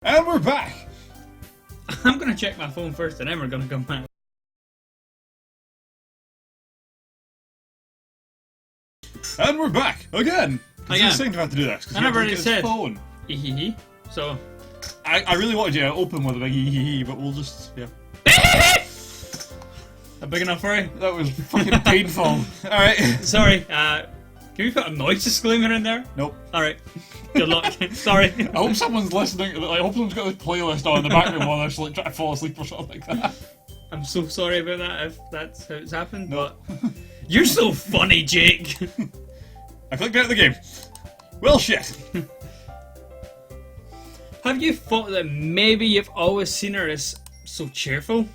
And we're back! I'm gonna check my phone first and then we're gonna come back. And we're back! Again! Again. It's thing to have to do this. I never really said. Phone. Hehehe. So. I really wanted you to open with a big hee, but we'll just, yeah. That big enough for you? That was fucking painful. Alright. Sorry, can we put a noise disclaimer in there? Nope. Alright. Good luck. Sorry. I hope someone's listening. I hope someone's got this playlist on in the background while they're like, trying to fall asleep or something like that. I'm so sorry about that if that's how it's happened, but you're so funny, Jake. I clicked out of the game. Well, shit. Have you thought that maybe you've always seen her as so cheerful?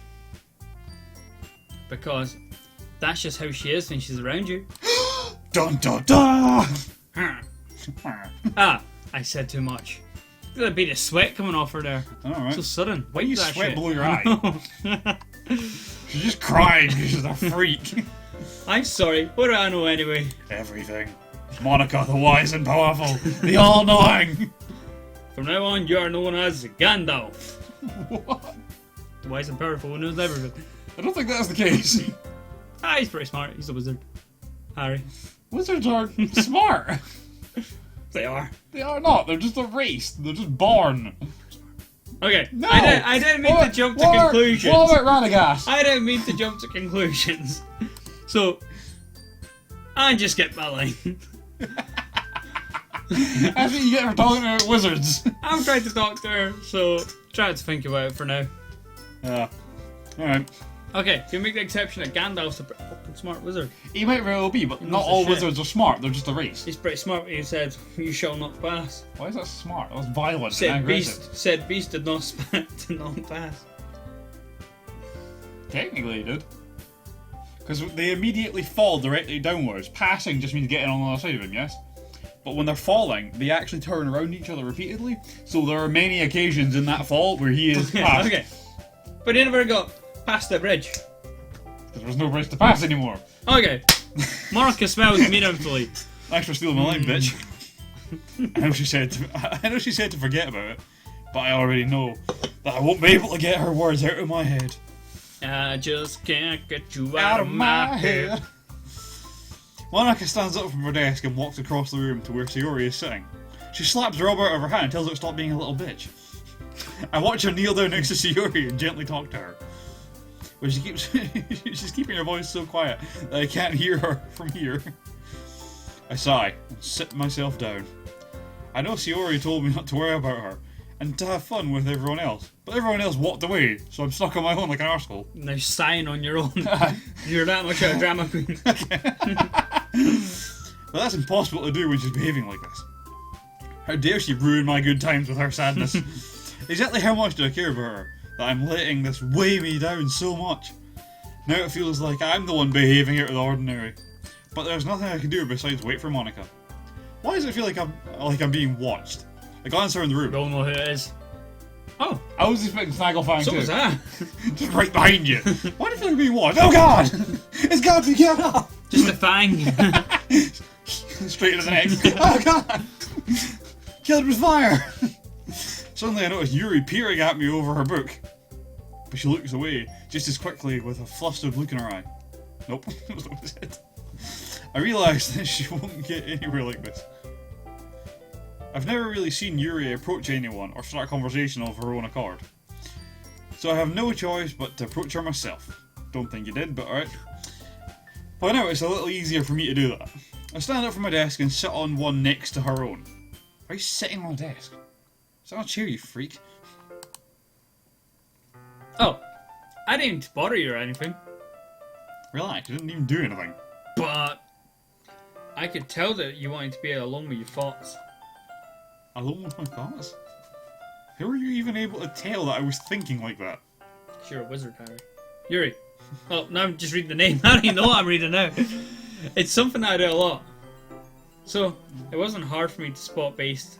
Because that's just how she is when she's around you. Dun dun dun! Ah, I said too much. There's a bit of sweat coming off her there. Alright. So sudden. Why you that sweat shit. below your eye? She's just crying because she's a freak. I'm sorry. What do I know anyway? Everything. Monica, the wise and powerful. The all-knowing. From now on, you are known as Gandalf. What? The wise and powerful who knows everything. I don't think that's the case. Ah, he's pretty smart. He's a wizard. Harry. Wizards are smart. They are. They are not. They're just a race. They're just born. Okay. No. I didn't mean to jump to conclusions. What about Radagast? I didn't mean to jump to conclusions. So, I just get my line. That's what you get for talking about wizards. I'm trying to talk to her, so try to think about it for now. Yeah. Alright. Okay, can we make the exception that Gandalf's a fucking smart wizard? He might very well be, but not knows the all shit. wizards are smart. They're just a race. He's pretty smart when he said, "You shall not pass." Why is that smart? That was violent and Said aggressive. Beast did not did not pass. Technically, he did. Because they immediately fall directly downwards. Passing just means getting on the other side of him, yes? But when they're falling, they actually turn around each other repeatedly. So there are many occasions in that fall where he is passed. Okay. But he never got past the bridge. Because there was no bridge to pass anymore. Okay. Monica smells meaningfully. Thanks for stealing my line, bitch. I know she said to forget about it, but I already know that I won't be able to get her words out of my head. I just can't get you out of my head. Monica stands up from her desk and walks across the room to where Sayori is sitting. She slaps the rub out of her hand and tells her to stop being a little bitch. I watch her kneel down next to Sayori and gently talk to her. But she's keeping her voice so quiet that I can't hear her from here. I sigh and sit myself down. I know Sayori told me not to worry about her and to have fun with everyone else, but everyone else walked away, so I'm stuck on my own like an arsehole. Now sighing on your own. You're that much of a drama queen. But that's impossible to do when she's behaving like this. How dare she ruin my good times with her sadness? Exactly how much do I care about her that I'm letting this weigh me down so much? Now it feels like I'm the one behaving out of the ordinary. But there's nothing I can do besides wait for Monica. Why does it feel like I'm being watched? I glance around the room. Don't know who it is. Oh, I was expecting Snagglefang so too. was that. Just right behind you. Why do you feel like I'm being watched? Oh god! It's gotta be get up! Just a fang. Straight to the neck. Oh god! Killed with fire! Suddenly I notice Yuri peering at me over her book. But she looks away just as quickly with a flustered look in her eye. Nope, that was not what I said. I realise that she won't get anywhere like this. I've never really seen Yuri approach anyone or start a conversation of her own accord. So I have no choice but to approach her myself. Don't think you did, but alright. By now it's a little easier for me to do that. I stand up from my desk and sit on one next to her own. Why are you sitting on a desk? Sit on a chair, you freak. Oh, I didn't bother you or anything. Relax, you didn't even do anything. But I could tell that you wanted to be alone with your thoughts. Alone with my thoughts? How were you even able to tell that I was thinking like that? You're a wizard, Harry. Yuri. Oh, now I'm just reading the name. I don't even know what I'm reading now. It's something I do a lot. So, it wasn't hard for me to spot based.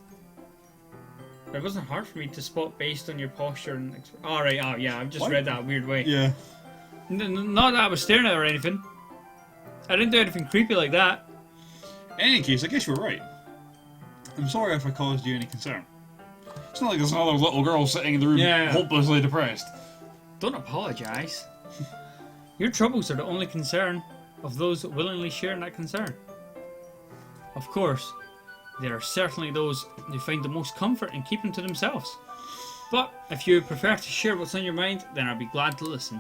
It wasn't hard for me to spot based on your posture and... Alright, oh yeah, I've just What? read that weird way. Yeah. Not that I was staring at her or anything. I didn't do anything creepy like that. In any case, I guess you're right. I'm sorry if I caused you any concern. It's not like there's another little girl sitting in the room hopelessly depressed. Don't apologise. Your troubles are the only concern of those willingly sharing that concern. Of course, there are certainly those who find the most comfort in keeping to themselves. But if you prefer to share what's on your mind, then I'll be glad to listen.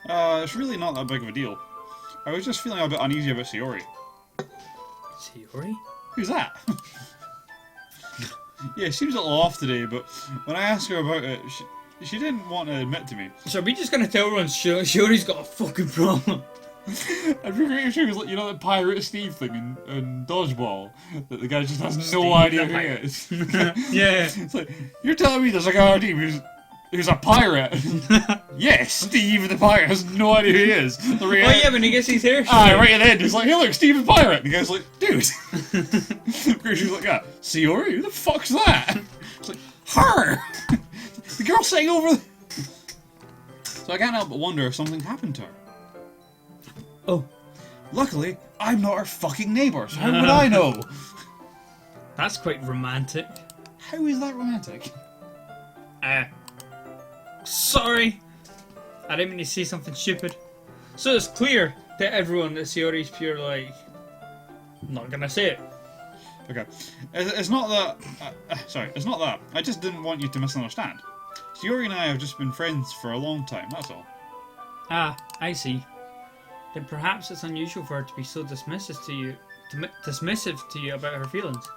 It's really not that big of a deal. I was just feeling a bit uneasy about Sayori. Sayori? Who's that? Yeah, she was a little off today, but when I asked her about it, she didn't want to admit to me. So are we just going to tell everyone Sayori's got a fucking problem? I'd be great if she was like, you know, that Pirate Steve thing in Dodgeball? That the guy just has no idea who he is. Yeah. It's like, you're telling me there's a guy on our team who's a pirate? Yes, Steve the pirate has no idea who he is. Oh yeah, when he gets his hair right at the end, he's like, hey look, Steve the pirate. And the guy's like, dude. She's like, yeah, Sayori? Who the fuck's that? It's like, her! The girl sitting over there. So I can't help but wonder if something happened to her. Oh. Luckily, I'm not her fucking neighbour, so how would I know? That's quite romantic. How is that romantic? Sorry. I didn't mean to say something stupid. So it's clear to everyone that Sayori's pure, like... I'm not gonna say it. Okay. It's not that... sorry, it's not that. I just didn't want you to misunderstand. Sayori and I have just been friends for a long time, that's all. Ah, I see. Then perhaps it's unusual for her to be so dismissive to you about her feelings.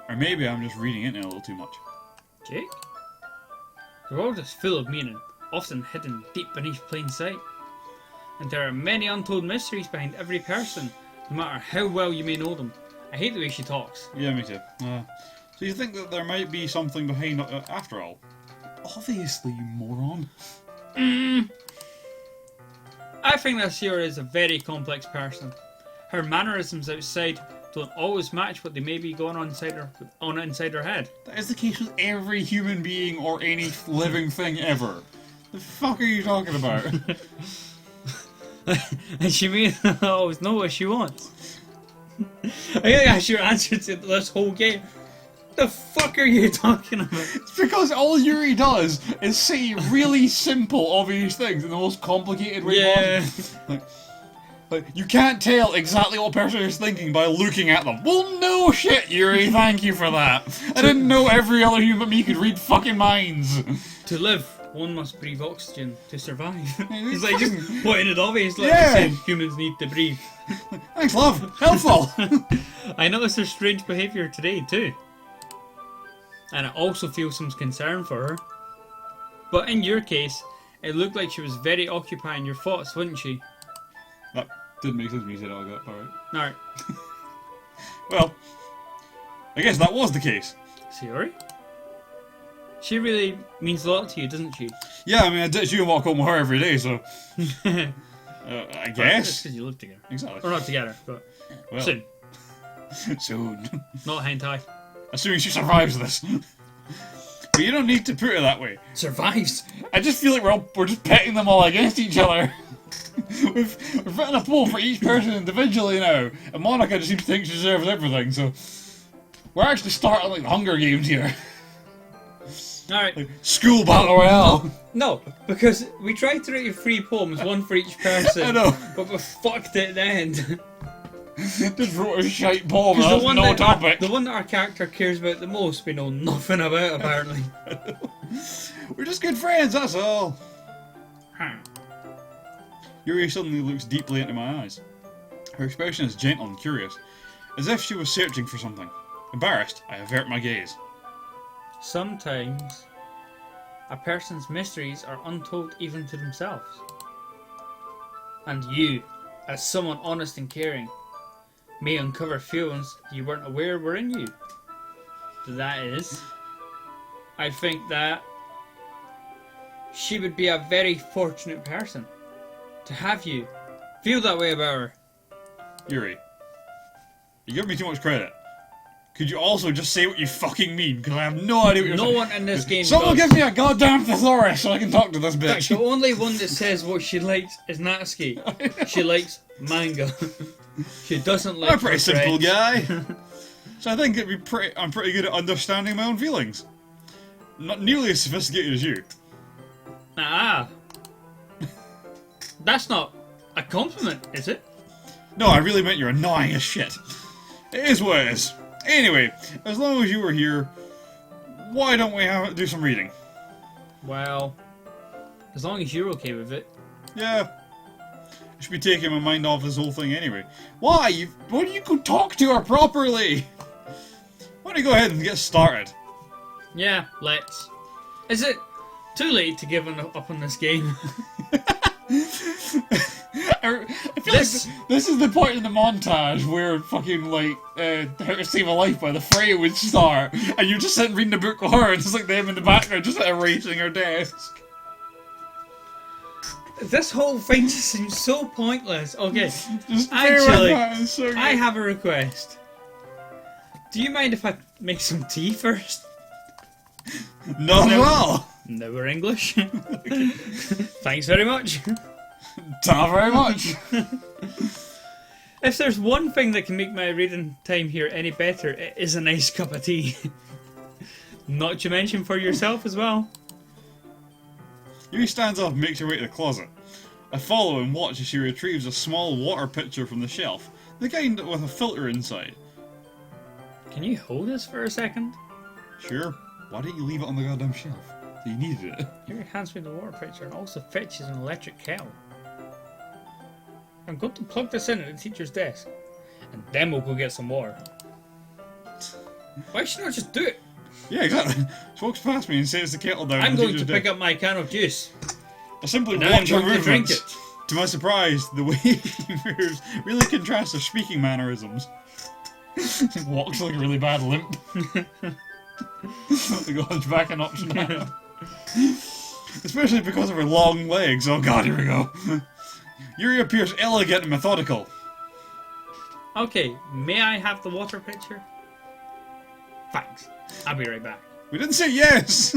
Or maybe I'm just reading into it a little too much. Jake? The world is full of meaning, often hidden deep beneath plain sight. And there are many untold mysteries behind every person, no matter how well you may know them. I hate the way she talks. Yeah, me too. So you think that there might be something behind after all? Obviously, you moron. I think that Sayori is a very complex person. Her mannerisms outside don't always match what they may be going on inside her head. That is the case with every human being or any living thing ever. The fuck are you talking about? And she may not always know what she wants. I think that's your answer to this whole game. The fuck are you talking about? It's because all Yuri does is say really simple, obvious things in the most complicated way possible. Like, you can't tell exactly what a person is thinking by looking at them. Well, no shit, Yuri, thank you for that. I didn't know every other human being could read fucking minds. To live, one must breathe oxygen to survive. He's like just pointing it obvious, like humans need to breathe. Thanks, love. Helpful. I noticed her strange behaviour today, too. And I also feel some concern for her. But in your case, it looked like she was very occupying your thoughts, wouldn't she? That didn't make sense when you said it like that, alright. Alright. Well, I guess that was the case. Sayori? She really means a lot to you, doesn't she? Yeah, I mean, I ditch you and walk home with her every day, so... I guess. Because you live together. Exactly. Or not together, but soon. Soon. Not hentai. Assuming she survives this. But you don't need to put it that way. Survives? I just feel like we're just petting them all against each other. We've written a poll for each person individually now, and Monica just seems to think she deserves everything, so... We're actually starting like the Hunger Games here. Alright. Like, school battle royale. No, because we tried to write 3 poems, one for each person. I know. But we fucked it at the end. Just wrote a shite poem and that's no topic. The one that our character cares about the most, we know nothing about, apparently. We're just good friends, that's all. Yuri suddenly looks deeply into my eyes. Her expression is gentle and curious, as if she was searching for something. Embarrassed, I avert my gaze. Sometimes, a person's mysteries are untold even to themselves. And you, as someone honest and caring, may uncover feelings you weren't aware were in you. That is, I think that she would be a very fortunate person to have you feel that way about her. Yuri, you give me too much credit. Could you also just say what you fucking mean? Because I have no idea what you're saying. No one in this game Someone does. give me a goddamn thesaurus so I can talk to this bitch. The only one that says what she likes is Natsuki. She likes manga. She doesn't like I'm a pretty simple guy. So I think I'm pretty good at understanding my own feelings. Not nearly as sophisticated as you. Ah. That's not a compliment, is it? No, I really meant you're annoying as shit. It is what it is. Anyway, as long as you were here, why don't we do some reading? Well, as long as you're okay with it. Yeah. I should be taking my mind off this whole thing anyway. Why? Why don't you go talk to her properly? Why don't you go ahead and get started? Yeah, let's. Is it too late to give up on this game? I feel like this is the point in the montage where fucking like How to Save a Life by the Freya would start, and you're just sitting reading the book with her, and it's like them in the background just erasing her desk. This whole thing just seems so pointless. Okay, Just actually, so good. I have a request. Do you mind if I make some tea first? Not at all. No, we're English. Thanks very much. Not very much. If there's one thing that can make my reading time here any better, it is a nice cup of tea. Not to mention for yourself as well. Yuri stands up and makes her way to the closet. I follow and watch as she retrieves a small water pitcher from the shelf, the kind with a filter inside. Can you hold this for a second? Sure. Why didn't you leave it on the goddamn shelf? You needed it. Yuri hands me the water pitcher and also fetches an electric kettle. I'm going to plug this in at the teacher's desk, and then we'll go get some water. Why should I not just do it? Yeah, exactly. She walks past me and sets the kettle down. I'm going to pick up my can of juice. I simply And I'm watch her going to drink movements. it. To my surprise, the way he moves really contrasts her speaking mannerisms. He walks like a really bad limp. The God's back an option now. Especially because of her long legs. Oh god, here we go. Yuri appears elegant and methodical. Okay, may I have the water pitcher? Thanks. I'll be right back. We didn't say yes!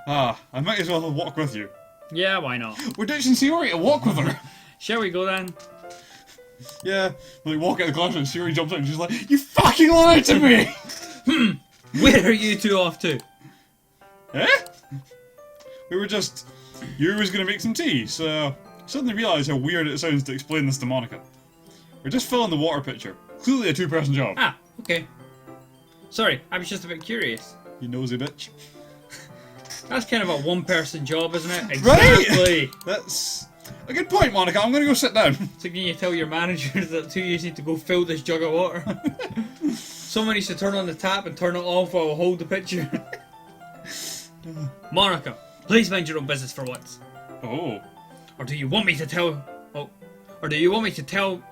I might as well walk with you. Yeah, why not? We're ditching Sayori to walk with her. Shall we go then? Yeah, we walk out of the classroom and Sayori jumps out and she's like, "You fucking lied to me!" Where are you two off to? Eh? We were just... Yuri was going to make some tea, so... I suddenly realised how weird it sounds to explain this to Monica. We're just filling the water pitcher. Clearly a two-person job. Ah, okay. Sorry, I was just a bit curious. You nosy bitch. That's kind of a one-person job, isn't it? Right? Exactly. That's a good point, Monica. I'm going to go sit down. So can you tell your manager that 2 years need to go fill this jug of water? Someone needs to turn on the tap and turn it off while I hold the pitcher. Monica, please mind your own business for once. Oh. Or do you want me to tell... Oh. Or do you want me to tell...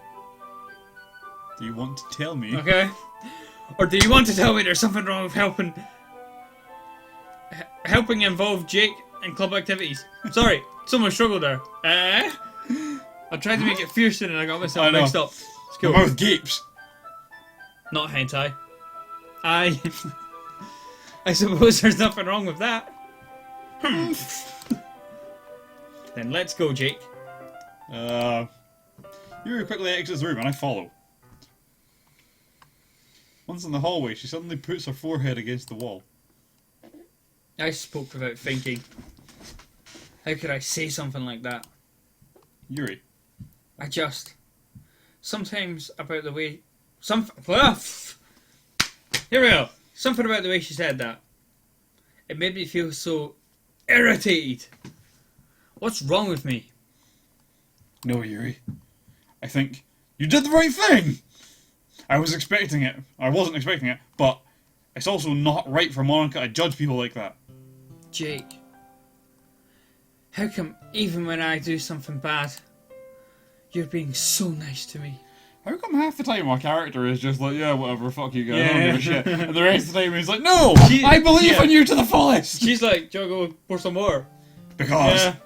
Do you want to tell me? Okay. Or do you want to tell me there's something wrong with helping involve Jake in club activities? Sorry, someone struggled there. I tried to make it fierce and I got myself mixed up. Let's go. My mouth gapes. Not hentai. I suppose there's nothing wrong with that. Then let's go, Jake. Yuri quickly exits the room and I follow. Once in the hallway, she suddenly puts her forehead against the wall. I spoke without thinking. How could I say something like that? Yuri. I just... Sometimes about the way... Here we go. Something about the way she said that. It made me feel so irritated. What's wrong with me? No, Yuri. I think you did the right thing! I was expecting it. I wasn't expecting it, but it's also not right for Monica to judge people like that. Jake. How come even when I do something bad, you're being so nice to me? How come half the time our character is just like, yeah, whatever, fuck you guys, I don't Yeah. give a shit. And the rest of the time he's like, no! She- I believe yeah. in you to the fullest! She's like, do you want to go pour some more? Because Yeah.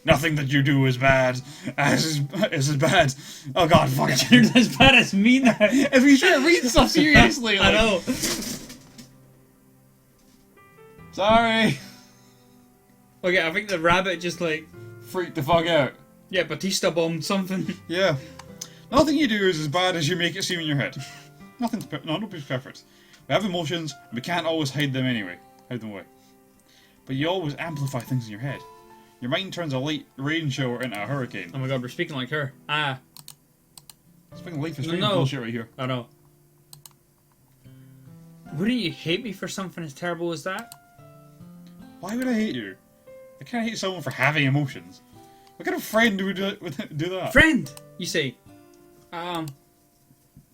nothing that you do is bad. Is as bad. Oh god, fuck it. You're as bad as me now. If we try to read stuff seriously, I like, know. sorry. Okay, I think the rabbit just like... Freak the fuck out. Yeah, Batista bombed something. Yeah. Nothing you do is as bad as you make it seem in your head. Nobody's perfect. We have emotions, and we can't always hide them anyway. Hide them away. But you always amplify things in your head. Your mind turns a light rain shower into a hurricane. Oh my god, we're speaking like her. Ah. Speaking of life is strange No. bullshit right here. I know. Wouldn't you hate me for something as terrible as that? Why would I hate you? I can't hate someone for having emotions. What kind of friend would do that? Friend! You say,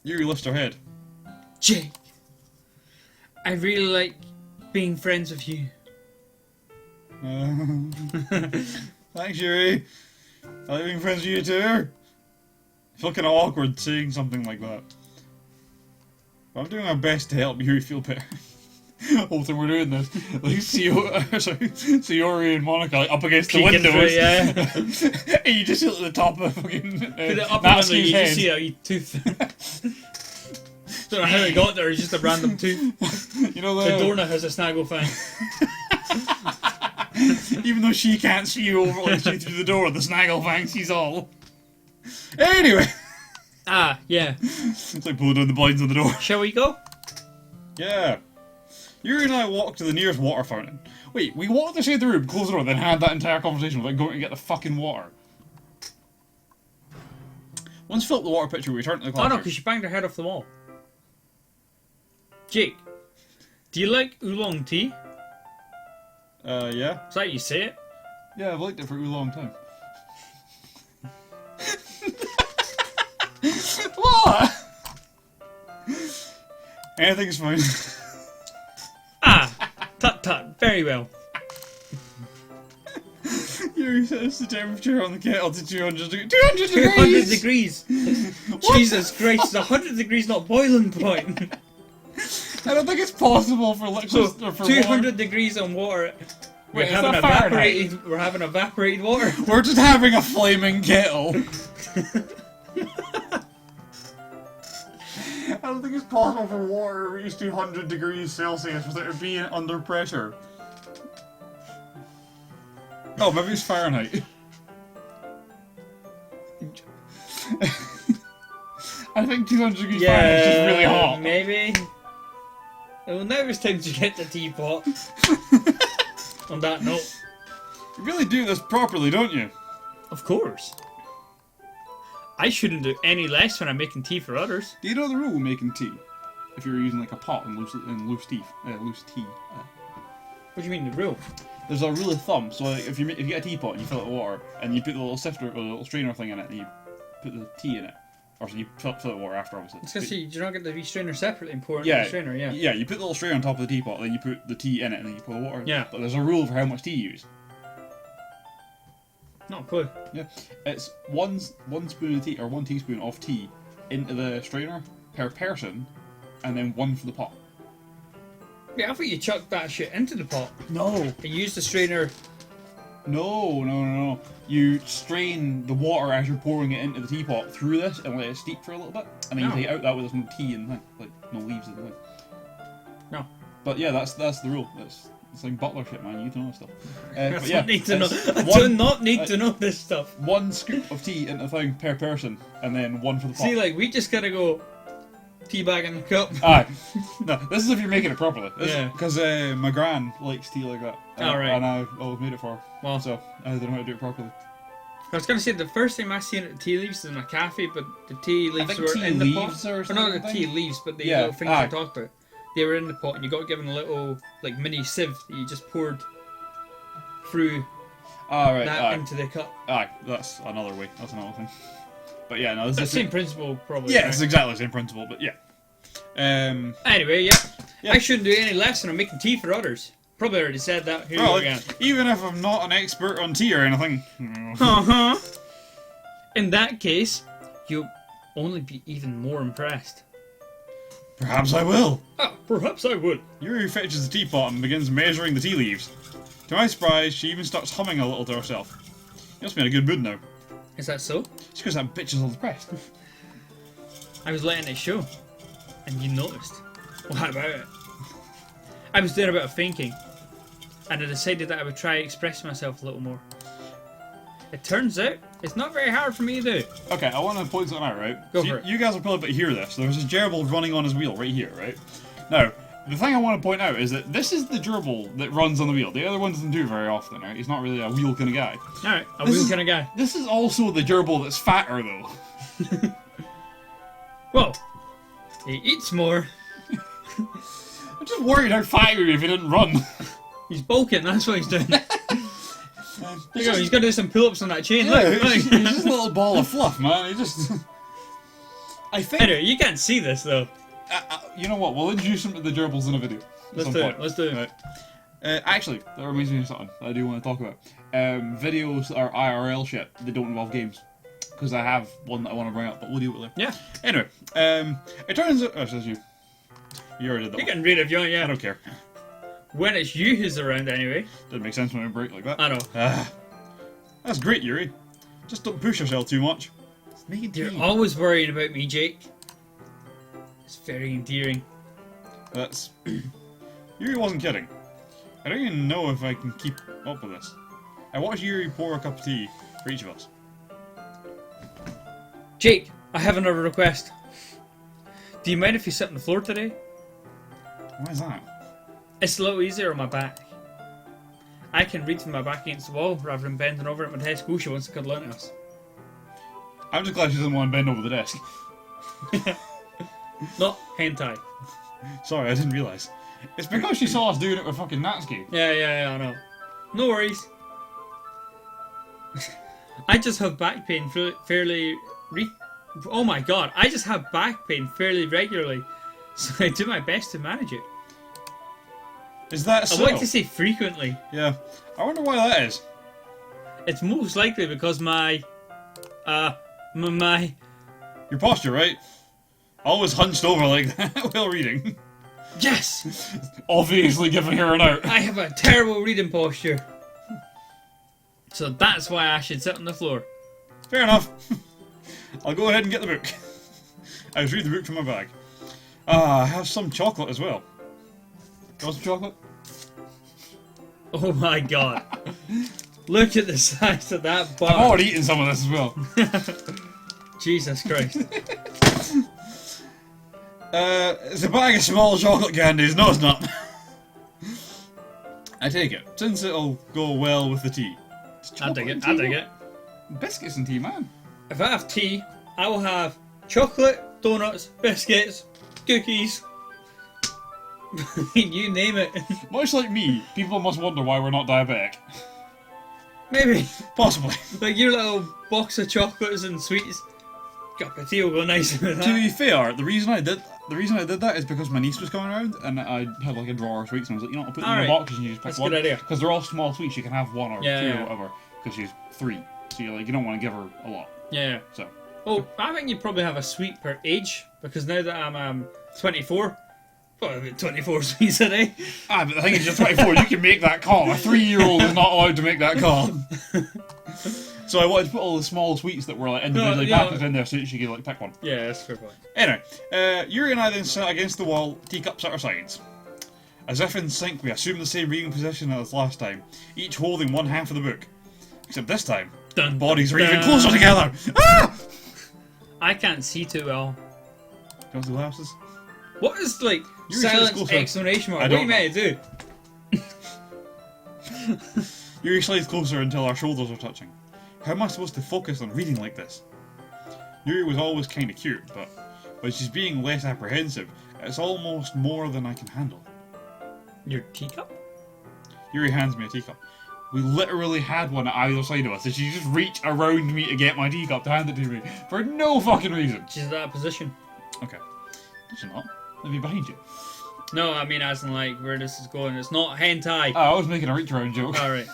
Yuri lifts her head. Jake, I really like being friends with you. Thanks, Yuri. I like being friends with you too. I feel kind of awkward saying something like that. But I'm doing my best to help Yuri feel better. Whole time we're doing this, like Sayori and Monica like, up against the Peeking windows, through, yeah. and you just look at the top of fucking Put it up on the, you just see a tooth. Don't know how it got there, it's just a random tooth. You know The doorknob has a snaggle thing. Even though she can't see you over like see through the door, the snaggle fang sees all. Anyway. Ah, yeah. It's like pulling down the blinds on the door. Shall we go? Yeah. Yuri and I walked to the nearest water fountain. Wait, we walked to the side of the room, closed the door, then had that entire conversation without going to get the fucking water. Once filled the water pitcher, we returned to the Oh classroom. no, because she banged her head off the wall. Jake, do you like oolong tea? Yeah. Is that how you say it? Yeah, I've liked it for a long time. What? Anything's fine. Ah, tut tut, very well. You set the temperature on the kettle to 200 degrees. 200 degrees! Jesus Christ, 100 degrees not boiling point. I don't think it's possible for liquids So, or for 200 water. degrees on water. We're Wait, is having that Fahrenheit? evaporated water. We're just having a flaming kettle. I don't think it's possible for water to reach 200 degrees Celsius without it being under pressure. Oh, maybe it's Fahrenheit. I think 200 degrees Fahrenheit is just really hot. Maybe. Well, now it's time to get the teapot. On that note. You really do this properly, don't you? Of course. I shouldn't do any less when I'm making tea for others. Do you know the rule of making tea? If you're using like a pot and loose tea. What do you mean, the rule? There's a rule of thumb. So like, if you get a teapot and you fill it with water and you put the little sifter or the little strainer thing in it and you put the tea in it, or so you fill it with water after obviously. It's because you do not get the strainer separately and pour it into Yeah, the strainer, yeah. Yeah, you put the little strainer on top of the teapot, and then you put the tea in it, and then you pour the water in. Yeah. But there's a rule for how much tea you use. Not a clue. Yeah. It's one spoon of tea, or 1 teaspoon of tea into the strainer per person, and then 1 for the pot. Yeah, I thought you chucked that shit into the pot. No. And use the strainer. No. You strain the water as you're pouring it into the teapot through this and let it steep for a little bit, and then you take it out that way. There's no tea and like no leaves in the thing. No. But yeah, that's the rule. It's like butler shit, man. You need to know stuff. I But yeah, don't need to know. it's I do not need to know this stuff. 1 scoop of tea into the thing per person, and then 1 for the pot. See, like, we just gotta go tea bag in the cup. Aye. No, this is if you're making it properly. Yeah. Because my gran likes tea like that. Alright. And I've always made it for her. Well, So I don't know how to do it properly. I was gonna say the first time I seen it at tea leaves is in a cafe, but the tea leaves think were tea in the pot. leaves or Or not the something? tea leaves, but the Yeah, little things aye. I talked about. They were in the pot, and you got given a little like mini sieve that you just poured through Alright, that aye. into the cup. Aye, that's another way. That's another thing. But yeah, no, this It's the is same principle, probably. Yeah, right? it's exactly the same principle, but yeah. Anyway, yeah. Yeah. I shouldn't do any less when I'm making tea for others. Probably already said that. Here Well, you go again. even if I'm not an expert on tea or anything. Uh-huh. In that case, you'll only be even more impressed. Perhaps I will. Ah, perhaps I would. Yuri fetches the teapot and begins measuring the tea leaves. To my surprise, she even starts humming a little to herself. You must be in a good mood now. Is that so? It's because that bitch is all depressed. I was letting it show, and you noticed. What about it? I was doing a bit of thinking, and I decided that I would try expressing myself a little more. It turns out it's not very hard for me to do. Okay, I want to point something out, right? Go So for it. You guys will probably hear this. There's a gerbil running on his wheel right here, right? Now, the thing I want to point out is that this is the gerbil that runs on the wheel. The other one doesn't do it very often, right? He's not really a wheel kind of guy. Alright, a This wheel is- kind of guy. This is also the gerbil that's fatter, though. Well, he eats more. I'm just worried how fat he would be if he didn't run. He's bulking, that's what he's doing. There you go, he's got to do some pull-ups on that chain. Yeah, Look, look. he's just a little ball of fluff, man. He just... I think... Anyway, you can't see this though. You know what? We'll introduce him to the gerbils in a video. at Let's some do it. point. Let's do it. Right. Actually, that reminds me of something that I do want to talk about. Videos that are IRL shit that don't involve games. Because I have one that I want to bring up, but we'll do it later. Yeah. Anyway, it turns out... Oh, it's just you. You already did that You one. can read it if you want, I yeah. don't care. When it's you who's around anyway. Doesn't make sense when we break like that. I know. That's great, Yuri. Just don't push yourself too much. Just make it You're tea. always worrying about me, Jake. It's very endearing. That's... Yuri wasn't kidding. I don't even know if I can keep up with this. I watched Yuri pour a cup of tea for each of us. Jake, I have another request. Do you mind if you sit on the floor today? Why is that? It's a little easier on my back. I can read with my back against the wall rather than bending over at my desk. Oh, she wants to cuddle into us. I'm just glad she doesn't want to bend over the desk. Not hentai. Sorry, I didn't realise. It's because she saw us doing it with fucking Natsuki. Yeah, I know. No worries. I just have back pain oh my god, I just have back pain fairly regularly, so I do my best to manage it. Is that so? I want to say frequently. Yeah. I wonder why that is. It's most likely because my Your posture, right? Always hunched over like that while reading. yes! Obviously giving her an out. I have a terrible reading posture. So that's why I should sit on the floor. Fair enough. I'll go ahead and get the book. I was reading the book from my bag. I have some chocolate as well. You want some chocolate? Oh my god. Look at the size of that bar. I've already eaten some of this as well. Jesus Christ. It's a bag of small chocolate candies. No, it's not. I take it, since it'll go well with the tea. I dig it, I dig it. Biscuits and tea, man. If I have tea, I will have chocolate, donuts, biscuits, cookies. You name it. Much like me, people must wonder why we're not diabetic. Maybe. Possibly. Like your little box of chocolates and sweets. Cup of tea will go nice with To that. be fair, the reason I did that is because my niece was coming around and I had like a drawer of sweets and I was like, you know, I'll put them in Alright. a box and you just pick That's a one. good idea. Because they're all small sweets, you can have one or Yeah, two yeah. or whatever. Because she's 3, so you don't want to give her a lot. Yeah. So Oh, I think you probably have a sweet per age because now that I'm 24, well, about 24 sweets a day. but the thing is, you're 24, you can make that call. A 3-year-old is not allowed to make that call. So I wanted to put all the small sweets that were like individually No, yeah. packaged in there so that she could like pick one. Yeah, that's a fair point. Anyway, Yuri and I then sat against the wall, teacups at our sides. As if in sync, we assumed the same reading position as last time, each holding one half of the book. Except this time, Dun, bodies are dun. even closer together. Ah! I can't see too well. Do you want the glasses? What is like Yuri says silence closer. exclamation mark? I What are don't you meant to do? Yuri slides closer until our shoulders are touching. How am I supposed to focus on reading like this? Yuri was always kind of cute, but when she's being less apprehensive, it's almost more than I can handle. Your teacup? Yuri hands me a teacup. We literally had one at either side of us, and she just reached around me to get my teacup to hand it to me for no fucking reason. She's in that position. Okay. Does she not? Let me behind you. No, I mean as in like where this is going. It's not hentai. Oh, I was making a reach around joke. Alright.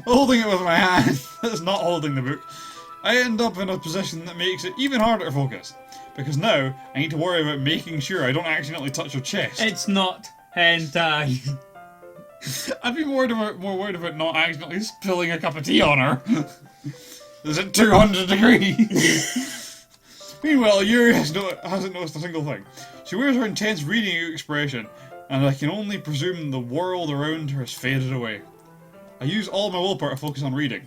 Holding it with my hand, that's not holding the book. I end up in a position that makes it even harder to focus. Because now, I need to worry about making sure I don't accidentally touch her chest. It's not hentai. I'd be more worried about not accidentally spilling a cup of tea on her. Is it 200 degrees? Meanwhile, Yuri hasn't noticed a single thing. She wears her intense reading expression, and I can only presume the world around her has faded away. I use all my willpower to focus on reading.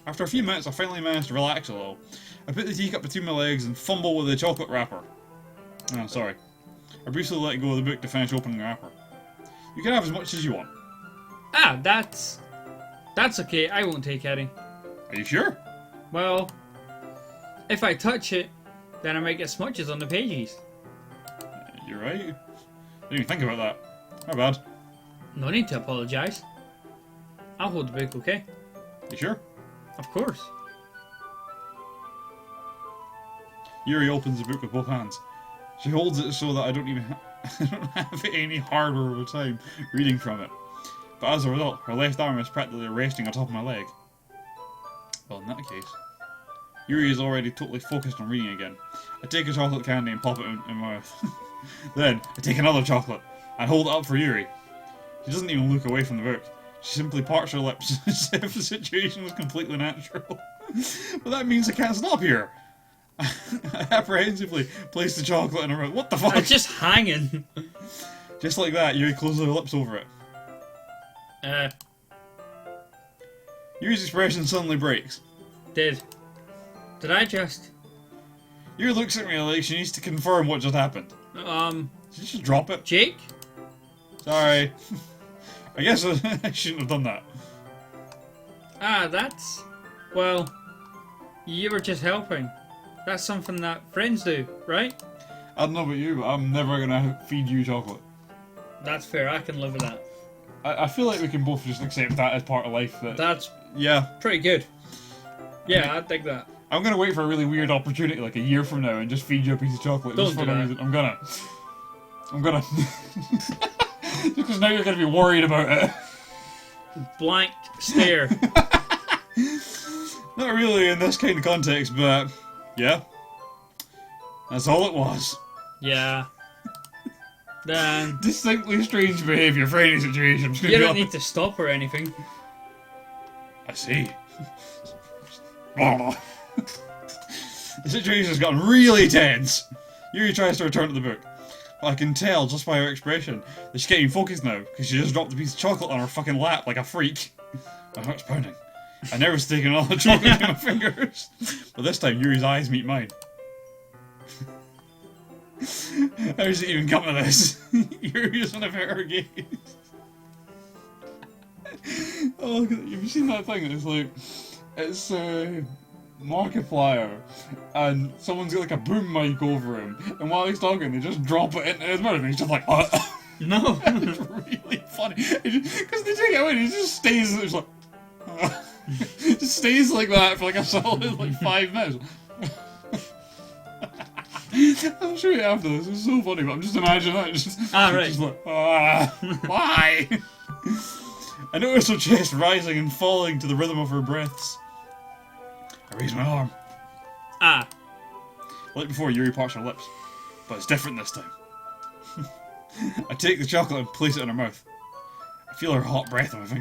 After a few minutes, I finally managed to relax a little. I put the teacup between my legs and fumble with the chocolate wrapper. Oh, sorry. I briefly let go of the book to finish opening the wrapper. You can have as much as you want. Ah, that's okay. I won't take any. Are you sure? Well, if I touch it, then I might get smudges on the pages. You're right. Didn't even think about that. My bad. No need to apologise. I'll hold the book, okay? You sure? Of course. Yuri opens the book with both hands. She holds it so that I don't have any harder of a time reading from it. But as a result, her left arm is practically resting on top of my leg. Well, in that case, Yuri is already totally focused on reading again. I take a chocolate candy and pop it in my mouth. Then, I take another chocolate and hold it up for Yuri. She doesn't even look away from the book. She simply parts her lips as if the situation was completely natural. But that means I can't stop here. I apprehensively place the chocolate in her mouth. What the fuck? It's just hanging. Just like that, Yuri closes her lips over it. Yuri's expression suddenly breaks. Did I just... Yuri looks at me like she needs to confirm what just happened. Did you just drop it? Jake? Sorry. I guess I shouldn't have done that. Ah, that's... Well, you were just helping. That's something that friends do, right? I don't know about you, but I'm never gonna feed you chocolate. That's fair, I can live with that. I feel like we can both just accept that as part of life. That's yeah, pretty good. Yeah, I think that. I'm gonna wait for a really weird opportunity, like a year from now, and just feed you a piece of chocolate. Don't just for do no that. reason. I'm gonna. Just because now you're gonna be worried about it. Blank stare. Not really in this kind of context, but yeah, that's all it was. Yeah. Then Distinctly strange behaviour for any situation. I'm just gonna you be don't honest. need to stop or anything. I see. The situation has gotten really tense. Yuri tries to return to the book, but I can tell just by her expression that she's getting focused now because she just dropped a piece of chocolate on her fucking lap like a freak. My heart's pounding. I never stick another chocolate in my fingers, but this time Yuri's eyes meet mine. How does it even come to this? Yuri doesn't avert her gaze. Oh, look at that. Have you seen that thing? It's Markiplier, and someone's got like a boom mic over him, and while he's talking, they just drop it into his mouth, and he's just like, No. It's really funny. Because they take it away, and he just stays, and it's like, just stays like that for like a solid like 5 minutes. I'll show you after this. It's so funny, but I'm just imagining that. Right. Just like, why? I notice her chest rising and falling to the rhythm of her breaths. I raise my arm. Like before, Yuri parts her lips, but it's different this time. I take the chocolate and place it in her mouth. I feel her hot breath on my fingers.